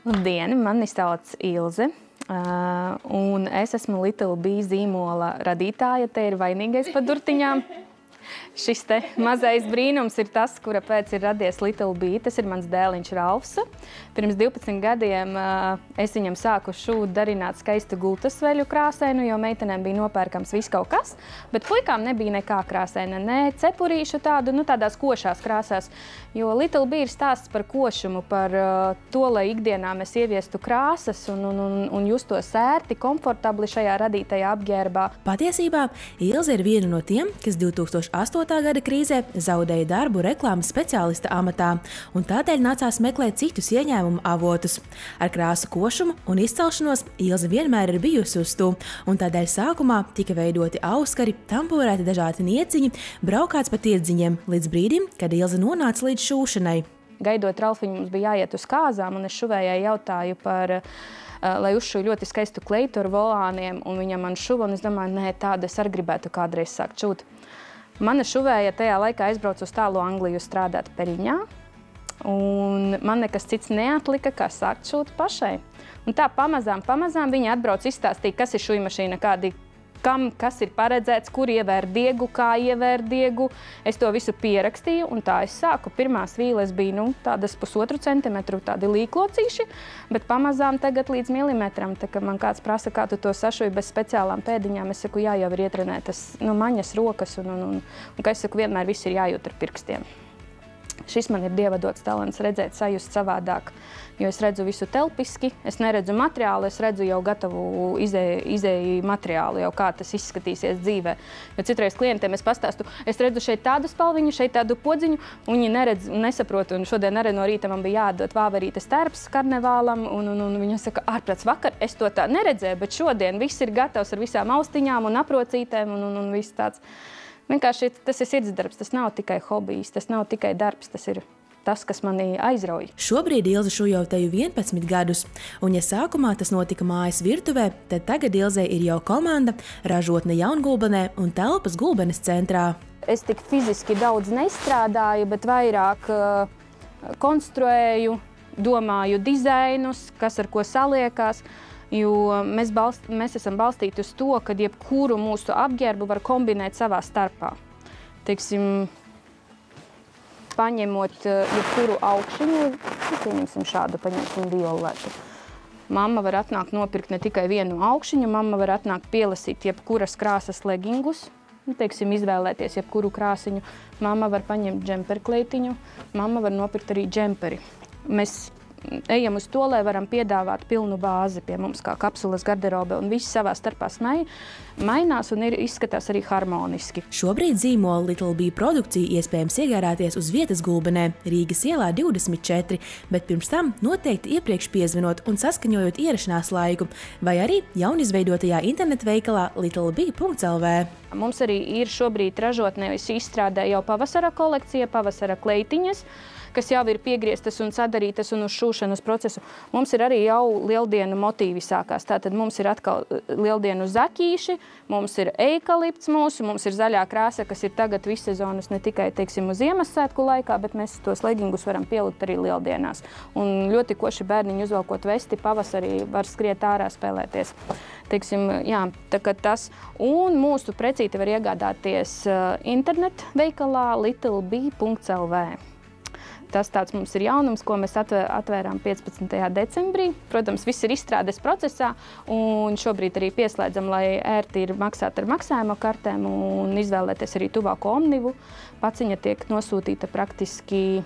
Labdien, mani sauc Ilze, un es esmu Little Bee zīmola radītāja. Te ir vainīgais pa durtiņām. Šis te mazais brīnums ir tas, kura pēc ir radies Little Bee. Tas ir mans dēliņš Ralfs. Pirms 12 gadiem es viņam sāku šūt darināt skaistu gultasveļu krāsainu, jo meitenēm bija nopērkams viss kaut kas, bet puikām nebija nekā krāsaina, ne cepurīšu tādu, tādās košās krāsās. Jo Little Bee ir stāsts par košumu, par to, lai ikdienā mēs ieviestu krāsas un justos ērti, komfortabli šajā radītajā apģērbā. Patiesībā Ilze ir viena no tiem, kas 2008. gada krīzē zaudēja darbu reklāmas speciālista amatā, un tādēļ nācās meklēt citus ieņēmumu avotus. Ar krāsu košumu un izcelšanos Ilze vienmēr ir bijusi uz to, un tādēļ sākumā tika veidoti auskari, tamborēti dažādi nieciņi, braukāts pa tirdziņiem, līdz brīdim, kad Ilze nonāca līdz šūšanai. Gaidot Ralfiņu, mums bija jāiet uz kāzām, un es šuvējai jautāju par lai uzšuju ļoti skaistu kleitu ar volāniem, un viņa man šuva, un es domāju, nē, tādu es arī gribētu kādreiz sākt šūt. Mana šuvēja tajā laikā aizbrauca uz tālu Angliju strādāt Periņā, un man nekas cits neatlika, kā sākt šūt pašai. Un tā pamazām viņa atbrauc izstāstīja, kas ir šujmašīna, kas ir paredzēts, kur ievērt diegu, kā ievērt diegu. Es to visu pierakstīju, un tā es sāku. Pirmās vīles bija tādas 1,5 centimetru, tādi līklocīši, bet pamazām tagad līdz milimetram. Tā kā man kāds prasa, kā tu to sašuji bez speciālām pēdiņām, es saku, jā, jau ir ietrenētas maņas, rokas, un kā es saku, vienmēr viss ir jājūt ar pirkstiem. Šis man ir dieva dots talants redzēt, sajust savādāk, jo es redzu visu telpiski, es neredzu materiālu, es redzu jau gatavu izēju materiālu, jau kā tas izskatīsies dzīvē. Jo citreiz klientiem es pastāstu, es redzu šeit tādu spalviņu, šeit tādu podziņu, un viņi neredz un nesaprot, un šodien arī no rīta man bija jādod vāverītes tērps karnevālam, un viņi saka, ārprāts vakar, es to tā neredzēju, bet šodien viss ir gatavs ar visām austiņām un aprocītēm un viss tāds. Vienkārši tas ir sirdsdarbs, tas nav tikai hobijs, tas nav tikai darbs, tas ir tas, kas mani aizrauj. Šobrīd Ilze šujo teju 11 gadus, un ja sākumā tas notika mājas virtuvē, tad tagad Ilzei ir jau komanda, ražotne Jaungulbenē un telpas Gulbenes centrā. Es tik fiziski daudz nestrādāju, bet vairāk konstruēju, domāju dizainus, kas ar ko saliekās. Jo mēs esam balstīti uz to, ka jebkuru mūsu apģērbu var kombinēt savā starpā. Teiksim, paņemot jebkuru augšiņu, pieņemsim šādu, paņemsim violetu. Mamma var atnākt nopirkt ne tikai vienu augšiņu, mamma var atnākt pielasīt jebkuras krāsas legingus, teiksim, izvēlēties jebkuru krāsiņu. Mamma var paņemt džemperkleitiņu, mamma var nopirkt arī džemperi. Mēs ejam uz to, lai varam piedāvāt pilnu bāzi pie mums, kā kapsulas garderobe, un viss savā starpā mainās un izskatās arī harmoniski. Šobrīd zīmola Little Bee produkciju iespējams iegādāties uz vietas Gulbenē, Rīgas ielā 24, bet pirms tam noteikti iepriekš piezvanot un saskaņojot ierašanās laiku, vai arī jaunizveidotajā internetveikalā littlebee.lv. Mums arī ir šobrīd ražotnē izstrādē jau pavasara kolekcija, pavasara kleitiņas, kas jau ir piegrieztas un sadarītas un uz šūšanas procesu. Mums ir arī jau lieldienu motīvi sākās. Tātad mums ir atkal lieldienu zaķīši, mums ir eikalipts mums ir zaļā krāsa, kas ir tagad visu sezonus ne tikai, teiksim, uz Ziemassvētku laikā, bet mēs tos legingus varam pielikt arī lieldienās. Un ļoti koši bērniņi uzvalkot vesti, pavasarī var skriet ārā spēlēties. Teiksim, jā, tā kā tas. Un mūsu precīti var iegādāties internet veikalā littlebee.lv. Tas tāds mums ir jaunums, ko mēs atvērām 15. decembrī. Protams, viss ir izstrādes procesā, un šobrīd arī pieslēdzam, lai ērti ir maksāt ar maksājuma kartēm un izvēlēties arī tuvāko omnivu. Paciņa tiek nosūtīta praktiski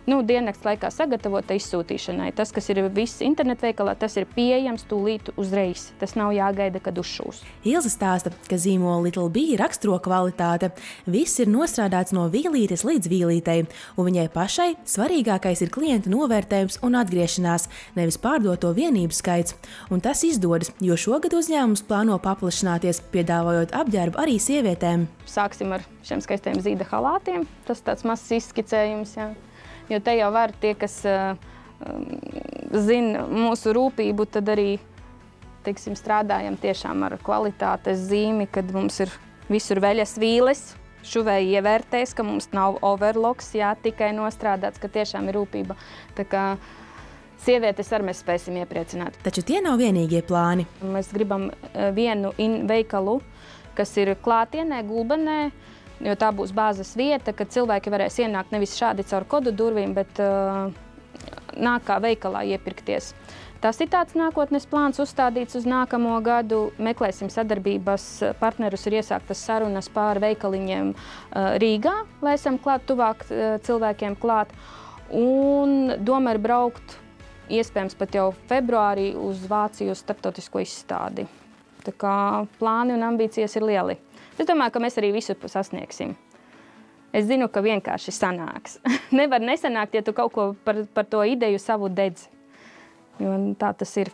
diennakts laikā sagatavota izsūtīšanai. Tas, kas ir viss internetveikalā, tas ir pieejams tūlīt uzreiz. Tas nav jāgaida, kad uzšūs. Ilze stāsta, ka zīmola Little Bee raksturo kvalitāte. Viss ir nostrādāts no vīlītes līdz vīlītei, un viņai pašai svarīgākais ir klientu novērtējums un atgriešanās, nevis pārdoto vienību skaits. Un tas izdodas, jo šogad uzņēmums plāno paplašināties, piedāvājot apģērbu arī sievietēm. Sāksim ar šiem skaistiem zīda halātiem. Tas tāds mazs izskicējums, jā. Jo te jau var tie, kas zina mūsu rūpību, tad arī, teiksim, strādājam tiešām ar kvalitātes zīmi, kad mums ir visur veļas vīles, šuvēji ievērtēs, ka mums nav overlocks, jā, tikai nostrādāts, ka tiešām ir rūpība. Tā kā Sievietes arī mēs spēsim iepriecināt. Taču tie nav vienīgie plāni. Mēs gribam vienu veikalu, kas ir klātienē, Gulbenē, jo tā būs bāzes vieta, kad cilvēki varēs ienākt nevis šādi caur kodu durvīm, bet nāk kā veikalā iepirkties. Tas ir tāds nākotnes plāns uzstādīts uz nākamo gadu. Meklēsim sadarbības partnerus, ir iesāktas sarunas pār veikaliņiem Rīgā, lai esam tuvāk cilvēkiem klāt. Un doma ir braukt, iespējams pat jau februārī, uz Vāciju uz starptautisko izstādi. Tā kā plāni un ambīcijas ir lieli. Es domāju, ka mēs arī visu sasniegsim. Es zinu, ka vienkārši sanāks. Nevar nesanākt, ja tu kaut ko par to ideju savu dedzi. Jo tā tas ir.